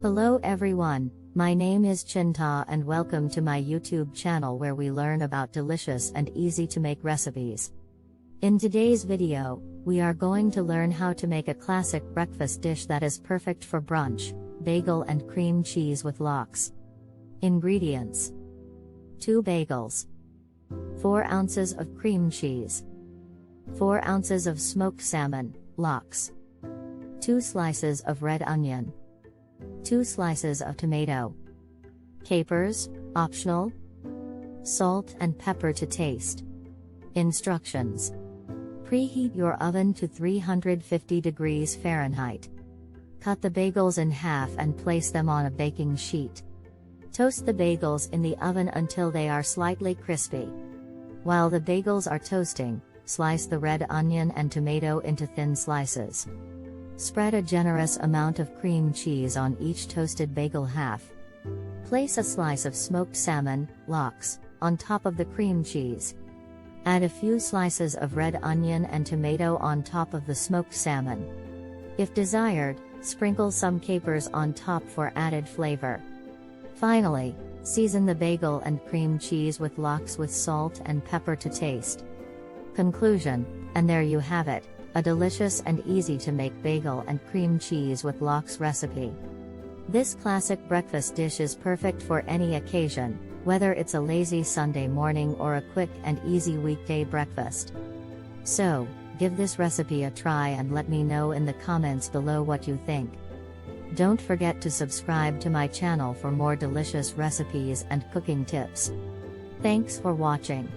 Hello everyone, my name is Chinta and welcome to my YouTube channel where we learn about delicious and easy to make recipes. In today's video, we are going to learn how to make a classic breakfast dish that is perfect for brunch, bagel and cream cheese with lox. Ingredients: 2 bagels, 4 ounces of cream cheese, 4 ounces of smoked salmon, lox, 2 slices of red onion, 2 slices of tomato, capers, optional, salt and pepper to taste. Instructions: preheat your oven to 350 degrees Fahrenheit. Cut the bagels in half and place them on a baking sheet. Toast the bagels in the oven until they are slightly crispy. While the bagels are toasting, slice the red onion and tomato into thin slices. Spread a generous amount of cream cheese on each toasted bagel half. Place a slice of smoked salmon, lox, on top of the cream cheese. Add a few slices of red onion and tomato on top of the smoked salmon. If desired, sprinkle some capers on top for added flavor. Finally, season the bagel and cream cheese with lox with salt and pepper to taste. Conclusion: and there you have it, a delicious and easy to make bagel and cream cheese with lox recipe. This classic breakfast dish is perfect for any occasion, whether it's a lazy Sunday morning or a quick and easy weekday breakfast. So, give this recipe a try and let me know in the comments below what you think. Don't forget to subscribe to my channel for more delicious recipes and cooking tips. Thanks for watching.